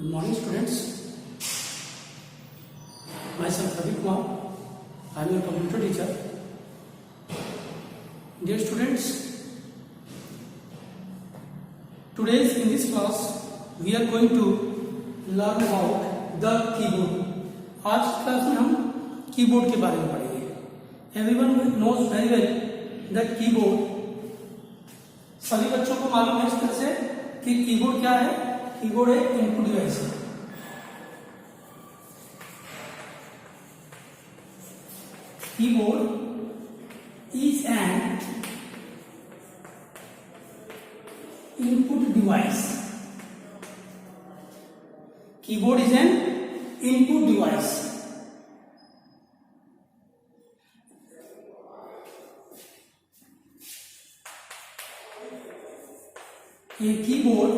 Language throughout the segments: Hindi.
Good morning, students. Myself Ravi Kumar. I am your computer teacher. Dear students, today in this class we are going to learn about the keyboard. आज की क्लास में हम कीबोर्ड के बारे में पढ़ेंगे. Everyone knows very well that keyboard. सभी बच्चों को मालूम है इस तरह से कि कीबोर्ड क्या है. कीबोर्ड एक इनपुट डिवाइस है. Keyboard is an input device. Keyboard is an input device. A keyboard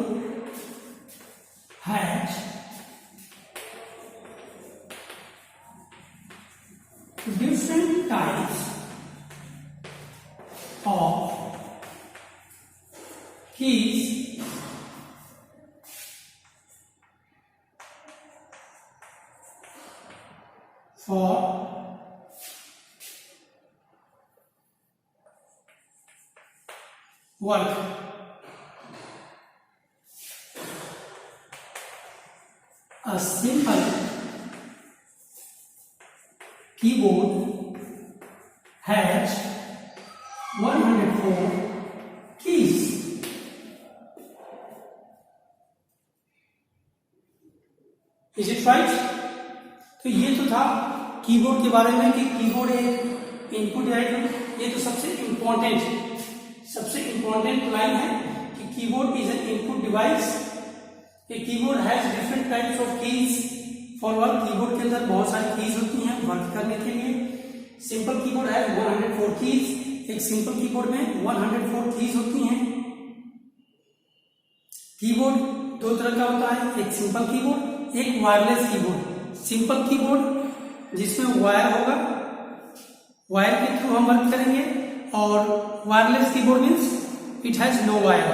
has different types of keys for work. A simple keyboard has 104 keys. Is it right? तो ये तो था कीबोर्ड के बारे में कि कीबोर्ड एक इनपुट डिवाइस. ये तो सबसे इंपॉर्टेंट लाइन है कि keyboard is an input device. A keyboard has different types of keys for work. Keyboard के अंदर बहुत सारी कीज होती हैं वर्क करने के लिए. सिंपल कीबोर्ड है 104 कीज. एक सिंपल कीबोर्ड में 104 कीज होती हैं. कीबोर्ड दो तरह का होता है, एक सिंपल कीबोर्ड, एक वायरलेस कीबोर्ड. सिंपल कीबोर्ड जिसमें वायर होगा, वायर के थ्रू हम वर्क करेंगे. और wireless keyboard means it has no wire.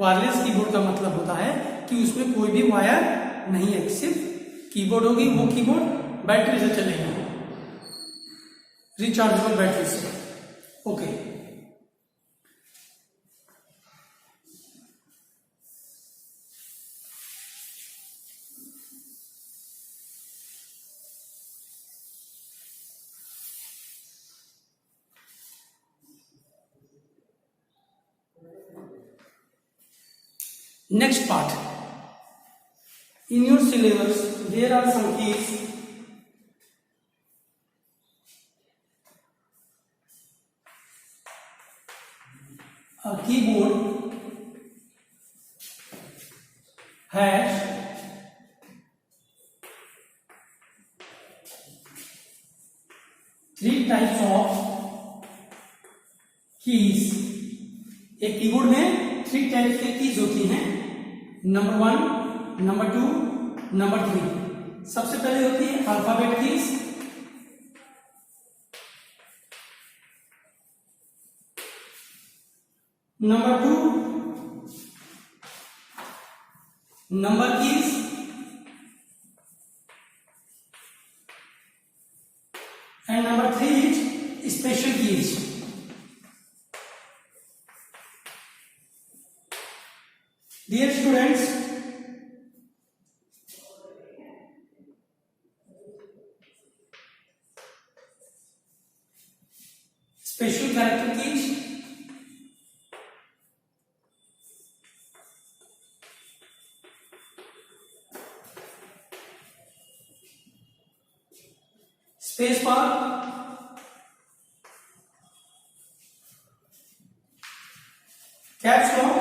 Wireless keyboard का मतलब होता है कि उसमें कोई भी वायर नहीं है, सिर्फ कीबोर्ड होगी. वो कीबोर्ड बैटरी से चलेगा, रिचार्जेबल बैटरी से. Okay. Next part. In your syllabus, there are some keys. A keyboard has three types of keys. एक कीबोर्ड में 3 टाइप्स के कीज होती हैं. Number 1, number 2, number 3. सबसे पहले होती है alphabet keys. Number 2 number keys. And number 3 is special keys. Dear students, special character keys. Space bar. Caps lock.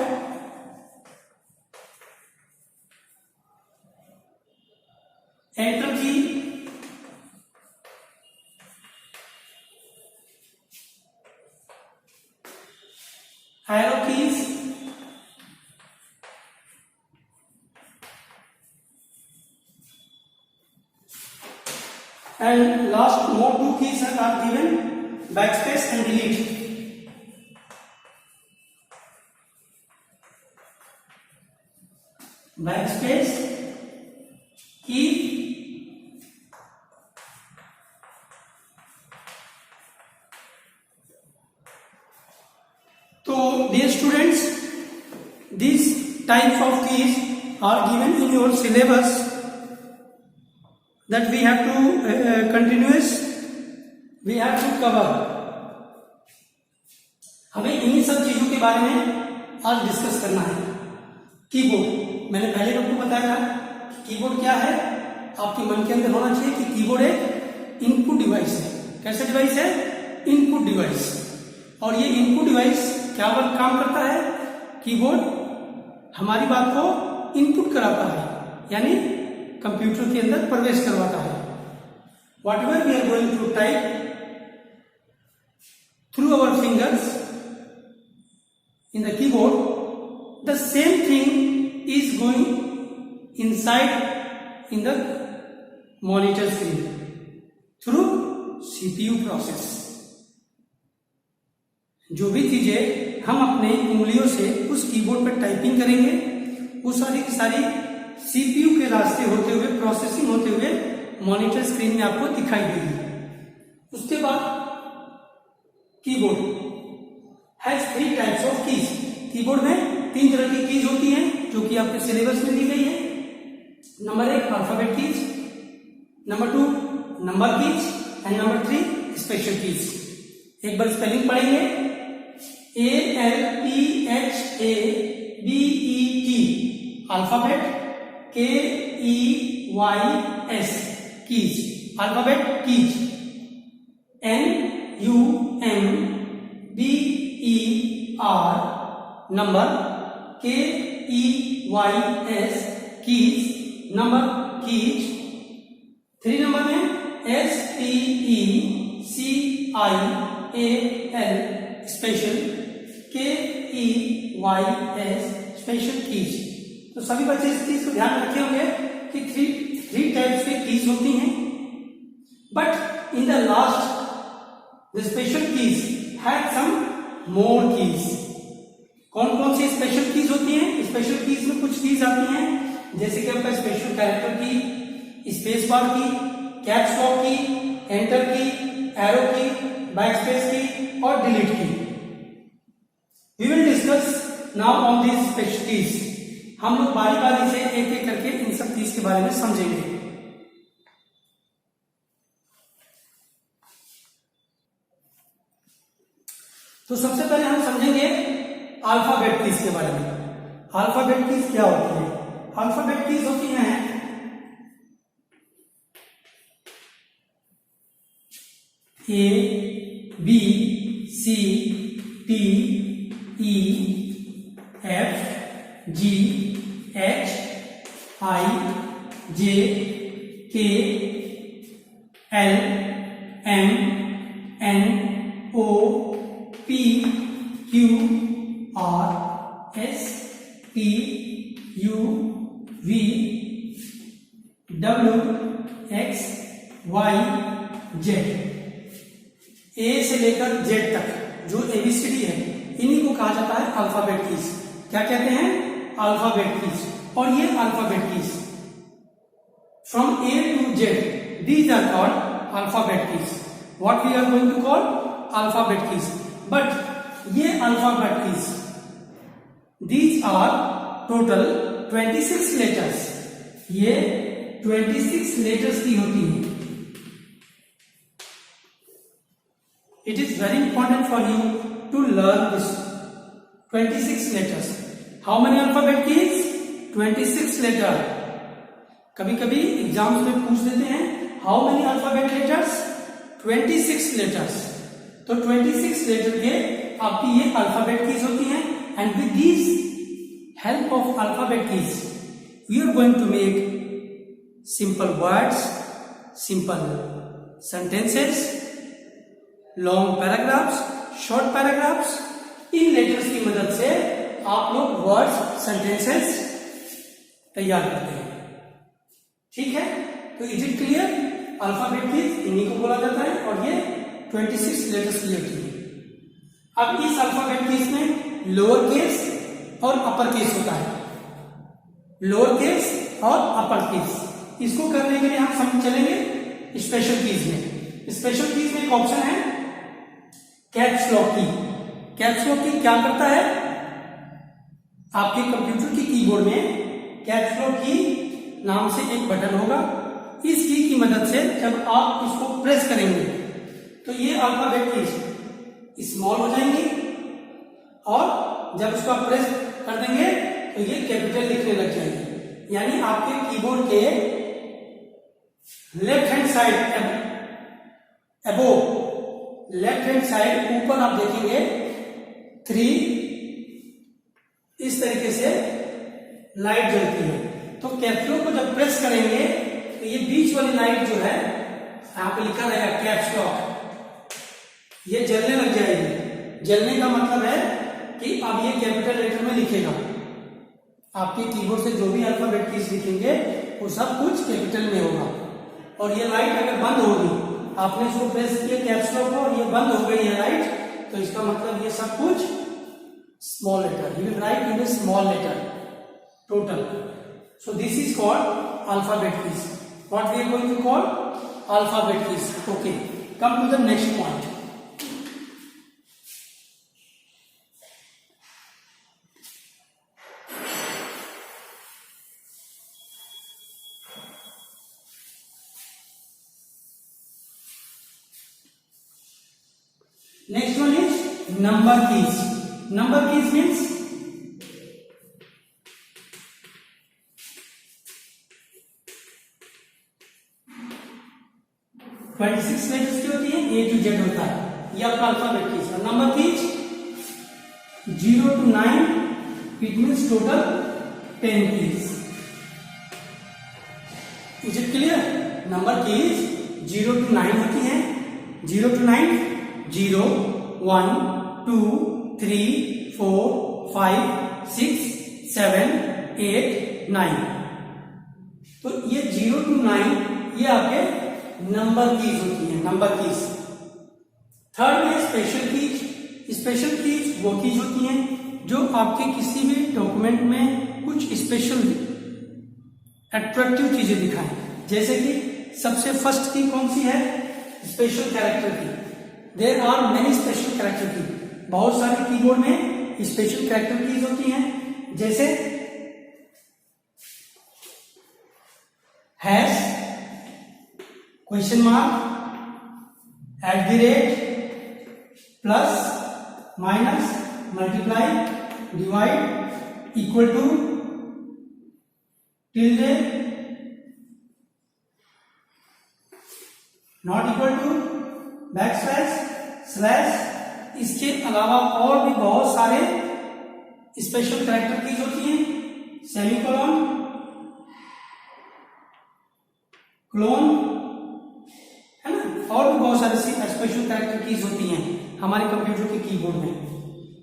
Enter key. Arrow keys. And last more 2 keys are given, backspace and delete. backspace तो dear students, these types of keys are given in your syllabus that we have to we have to cover. हमें इन्हीं सब चीजों के बारे में आज डिस्कस करना है। कीबोर्ड, मैंने पहले आपको बताया था कि कीबोर्ड क्या है। आपके मन के अंदर होना चाहिए कि कीबोर्ड एक इनपुट डिवाइस है। कैसा डिवाइस है? Input device. और ये इनपुट डिवाइस क्या काम करता है? कीबोर्ड हमारी बात को इनपुट कराता है, यानी कंप्यूटर के अंदर प्रवेश करवाता है। Whatever we are going to type through our fingers in the keyboard, the same thing is going inside in the monitor screen through CPU process. जो भी चीजें हम अपने उंगलियों से उस कीबोर्ड पर टाइपिंग करेंगे, वो सारी की सारी सीपीयू के रास्ते होते हुए, प्रोसेसिंग होते हुए मॉनिटर स्क्रीन में आपको दिखाई देगी। उसके बाद keyboard has 3 types of keys. Keyboard में 3 तरह की कीज होती हैं, जो कि आपके सिलेबस में दी गई है। Number 1 alphabet keys, number 2 number keys and number 3 special keys. एक बार स्पेलिंग पढ़ेंगे। ALPHABET alphabet, KEYS keys, alphabet keys, NUMBER number, KEYS keys, number keys. 3 number में SPECIAL special, KEYS special keys. तो सभी बच्चे इस चीज को ध्यान रखे होंगे कि 3 टाइप्स के कीज होती हैं, but in the last the special keys have some more keys. कौन कौन सी स्पेशल कीज होती हैं? स्पेशल कीज में कुछ कीज आती हैं, जैसे कि आपका special character key, space bar key, caps lock key, enter key, arrow key, backspace key और delete key. We will discuss now on this special keys. हम लोग बारी बारी से एक एक करके इन सब कीज के बारे में समझेंगे। तो सबसे पहले हम समझेंगे अल्फाबेट कीज के बारे में। अल्फाबेट कीज क्या होती है? अल्फाबेट कीज होती हैं A, B, C, D, E, F, G, H, I, J, K, L, M, N, O, P, Q, R, S, T, U, V, W, X, Y, Z। ए से लेकर जेड तक जो एबीसीडी है, इन्हीं को कहा जाता है अल्फाबेट कीज। क्या कहते हैं? Alphabet keys. और ये alphabet keys from A to Z, these are called alphabet keys. What we are going to call alphabet keys. But ये alphabet keys, these are total 26 letters. ये 26 लेटर्स की होती है। It is very important for you to learn this 26 letters. How many alphabet keys? 26 letter. कभी कभी एग्जाम्स में पूछ देते हैं how many alphabet letters? 26 letters. तो 26 लेटर के आपकी ये अल्फाबेट कीज होती हैं। And with this help of alphabet keys we are going to make simple words, simple sentences, long paragraphs, short paragraphs. इन लेटर्स की मदद से आप लोग वर्ड्स, सेंटेंसेस तैयार करते हैं। ठीक है? तो is it clear? Alphabet keys इन्हीं को बोला जाता है और ये 26 लेटर्स की होती है। अब इस अल्फाबेट कीज में लोअर केस और अपर केस होता है। लोअर केस और अपर केस, इसको करने के लिए हम चलेंगे स्पेशल कीज में। स्पेशल कीज में एक ऑप्शन है कैप्स लॉक की। कैप्स लॉक की क्या करता है, आपके कंप्यूटर की कीबोर्ड में कैप्स लॉक की नाम से एक बटन होगा। इस की मदद से जब आप इसको प्रेस करेंगे तो ये अल्फाबेट की स्मॉल हो जाएंगी, और जब उसको आप प्रेस कर देंगे तो ये कैपिटल लिखने लग जाएंगे। यानी आपके कीबोर्ड के left hand side above left hand side ऊपर आप देखेंगे 3 इस तरीके से लाइट जलती है। तो कैप्स लॉक को जब प्रेस करेंगे तो ये बीच वाली लाइट जो है यहां पे लिखा रहेगा कैप्स लॉक, ये जलने लग जाएगी। जलने का मतलब है कि अब ये कैपिटल लेटर में लिखेगा। आपके कीबोर्ड से जो भी अल्फाबेट कीज लिखेंगे वो सब कुछ कैपिटल में होगा। और ये लाइट अगर बंद होगी, आपने इसको प्रेस किया कैप्स लॉक को और ये बंद हो गई है लाइट, तो इसका मतलब ये सब कुछ small letter, you will write in a small letter total. So this is called alphabet keys. What we are going to call alphabet keys. Okay, come to the next point. Next one is number keys. Number keys means (26) letters की होती है, A to Z होता है, ये आपका अल्फाबेट कीज। और number keys 0 to 9, it means total 10 keys. Is it clear? Number keys 0 to 9 होती है। 0 to 9 0 1 2 3 4 5 6 7 8 9। तो ये 0 to 9 ये आपके नंबर कीज होती है, नंबर कीज। थर्ड में स्पेशल कीज। स्पेशल कीज वो कीज होती हैं जो आपके किसी भी डॉक्यूमेंट में कुछ स्पेशल अट्रैक्टिव चीजें दिखाएं। जैसे कि सबसे फर्स्ट की कौन सी है? Special character key. There are many special character key. बहुत सारे कीबोर्ड में स्पेशल कैरेक्टर कीज होती हैं, जैसे hash, question mark, @ plus, minus, multiply, divide, equal to, tilde, not equal to, backslash, slash. इसके अलावा और भी बहुत सारे स्पेशल कैरेक्टर कीज होती हैं, सेमीकोलन, क्लोन, है ना, और भी बहुत सारे स्पेशल कैरेक्टर कीज होती हैं हमारे कंप्यूटर के कीबोर्ड में।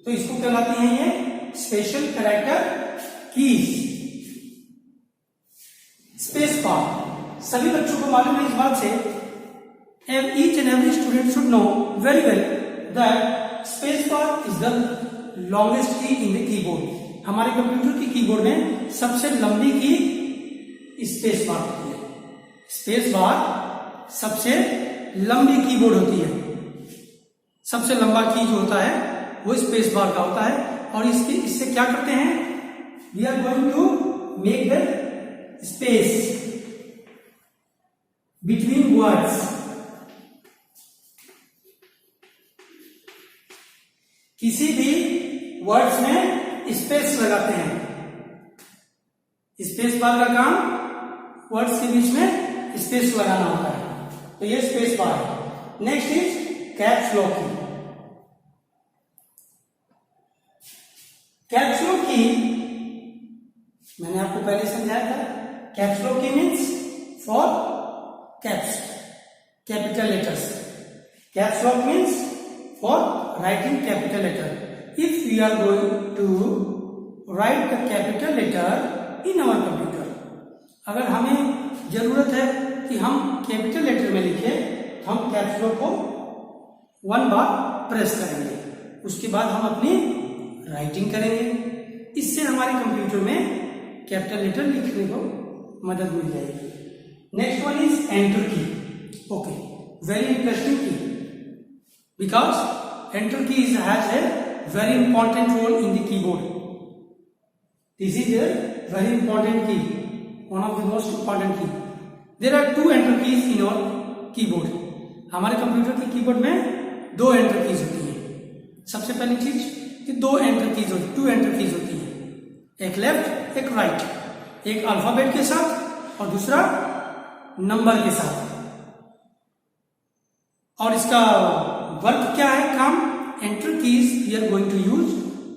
तो इसको कहलाती हैं ये special character keys. Space bar सभी बच्चों को मालूम है इस बात से, each and every student should know very well that space bar is the longest key in the keyboard. हमारे कंप्यूटर की कीबोर्ड में सबसे लंबी की स्पेस बार होती है। स्पेस बार सबसे लंबी कीबोर्ड होती है। सबसे लंबा की जो होता है वो स्पेस बार का होता है। और इससे क्या करते हैं? We are going to make the space between words. किसी भी वर्ड्स में स्पेस लगाते हैं। स्पेस बार का काम वर्ड्स के बीच में स्पेस लगाना होता है, तो ये स्पेस बार है। नेक्स्ट इज कैप्स लॉक की। कैप्स लॉक की मैंने आपको पहले समझाया था। कैप्स लॉक की means for caps, capital letters. Caps lock means for writing capital letter. If we are going to write the capital letter in our computer, अगर हमें जरूरत है कि हम कैपिटल लेटर में लिखें तो हम कैप्स लॉक को 1 बार प्रेस करेंगे, उसके बाद हम अपनी राइटिंग करेंगे। इससे हमारे कंप्यूटर में कैपिटल लेटर लिखने को मदद मिल जाएगी। नेक्स्ट वन इज एंटर की। ओके, वेरी इंटरेस्टिंग की, because enter key has a very important role in the keyboard. This is a very important key, one of the most important key. There are two enter keys in our keyboard. हमारे कंप्यूटर के कीबोर्ड में दो एंटर कीज होती है। सबसे पहली चीज कि दो एंटर कीज होती, टू एंटर कीज होती है, एक लेफ्ट एक राइट, एक अल्फाबेट के साथ और दूसरा नंबर के साथ। और इसका वर्क क्या है, काम? Enter keys we are going to use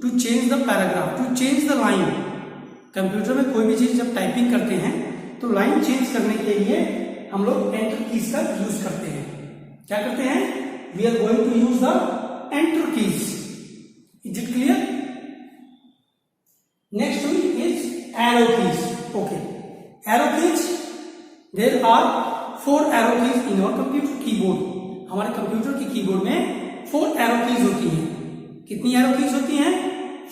to change the paragraph, to change the line. Computer में कोई भी चीज जब टाइपिंग करते हैं तो लाइन चेंज करने के लिए हम लोग एंटर कीज का यूज करते हैं। क्या करते हैं? We are going to use the enter keys. Is it clear? Next one is arrow keys. Okay, arrow keys, there are 4 arrow keys in our computer keyboard. हमारे कंप्यूटर की कीबोर्ड में 4 एरो कीज होती हैं। कितनी एरो कीज होती हैं?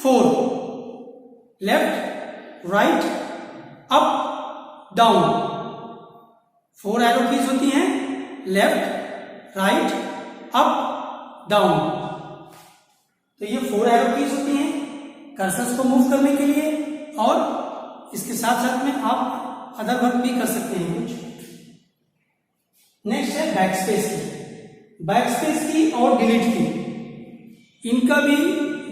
4। Left, right, up, down. 4 arrow keys होती हैं, लेफ्ट, राइट, अप, डाउन। तो ये 4 एरो कीज होती हैं कर्सर्स को मूव करने के लिए, और इसके साथ साथ में आप अदर वर्क भी कर सकते हैं कुछ। नेक्स्ट है बैकस्पेस की। बैकस्पेस की और डिलीट की, इनका भी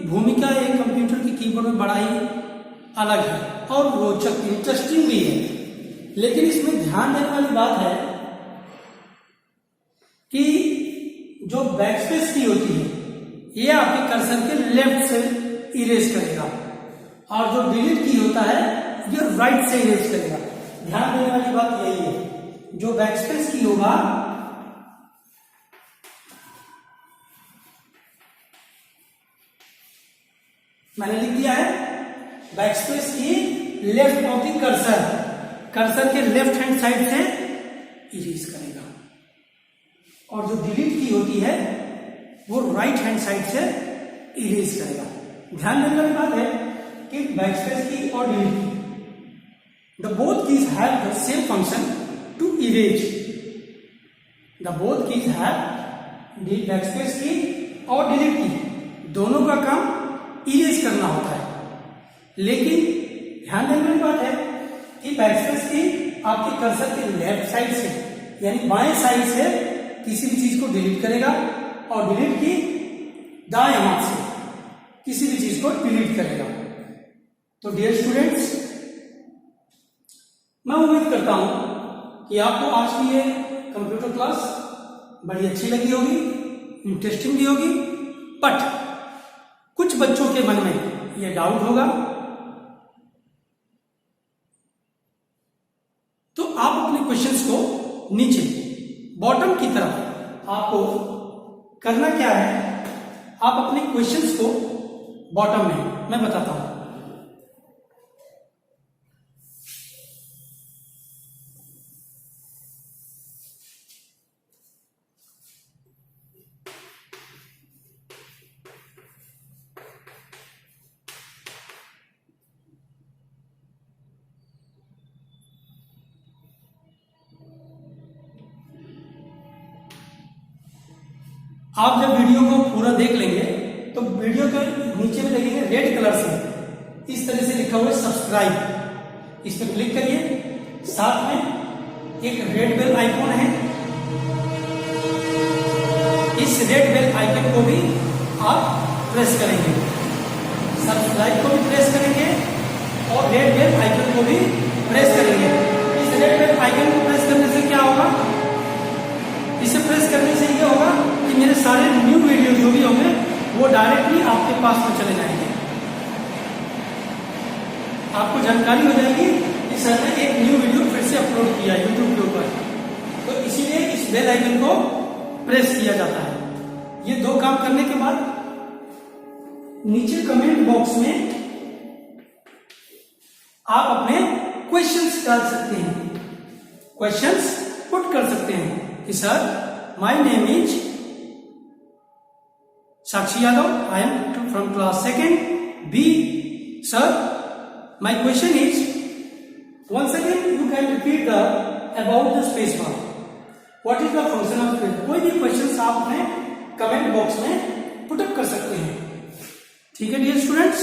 भूमिका एक कंप्यूटर की कीबोर्ड में बड़ा ही अलग है और रोचक, इंटरेस्टिंग भी है। लेकिन इसमें ध्यान देने वाली बात है कि जो बैकस्पेस की होती है ये आपके कर्सर के लेफ्ट से इरेज करेगा, और जो डिलीट की होता है ये राइट से इरेज करेगा। ध्यान देने वाली बात यही है, जो बैकस्पेस की होगा मैंने लिख दिया है, बैकस्पेस की left of the cursor, cursor के लेफ्ट हैंड साइड से इरेज करेगा, और जो डिलीट की होती है वो राइट हैंड साइड से इरेज करेगा। ध्यान देने वाली बात है कि बैकस्पेस की और delete key, the both keys have the same function to erase. The both keys have, backspace key और डिलीट की दोनों का काम इरेज करना होता है। लेकिन ध्यान देने वाली बात है कि बैकस्पेस की आपके कर्सर के लेफ्ट साइड से यानी बाएं साइड से किसी भी चीज को डिलीट करेगा, और डिलीट की दाएं हाथ से किसी भी चीज को डिलीट करेगा। तो डियर स्टूडेंट्स, मैं उम्मीद करता हूं कि आपको आज की ये कंप्यूटर क्लास बड़ी अच्छी लगी होगी, इंटरेस्टिंग भी होगी, बट कुछ बच्चों के मन में ये डाउट होगा, तो आप अपने क्वेश्चंस को नीचे बॉटम की तरफ आपको करना क्या है, आप अपने क्वेश्चंस को बॉटम में मैं बताता हूं। आप जब वीडियो को पूरा देख लेंगे तो वीडियो के नीचे में देखेंगे रेड कलर से इस तरह से लिखा हुआ है सब्सक्राइब। इस पर क्लिक करिए, साथ में एक रेड बेल आइकॉन है, इस रेड बेल आइकन को भी आप प्रेस करेंगे, सब्सक्राइब को भी प्रेस करेंगे और रेड बेल आइकन को भी प्रेस करेंगे। इस रेड बेल आइकन को प्रेस करने से क्या होगा? इसे प्रेस करने से ये होगा कि मेरे सारे न्यू वीडियो जो भी होंगे वो डायरेक्टली आपके पास में चले जाएंगे। आपको जानकारी हो जाएगी कि सर ने एक न्यू वीडियो फिर से अपलोड किया यूट्यूब के ऊपर, तो इसीलिए इस बेल आइकन को प्रेस किया जाता है। ये दो काम करने के बाद नीचे कमेंट बॉक्स में आप अपने क्वेश्चंस डाल सकते हैं, क्वेश्चंस पुट कर सकते हैं कि sir my name is Sakshi Yadav, I am from class 2nd B. Sir, my question is, once again you can repeat the about the space bar. What is the function of space? कोई भी क्वेश्चन आप अपने कमेंट बॉक्स में पुट अप कर सकते हैं। ठीक है dear students,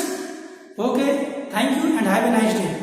okay, thank you and have a nice day.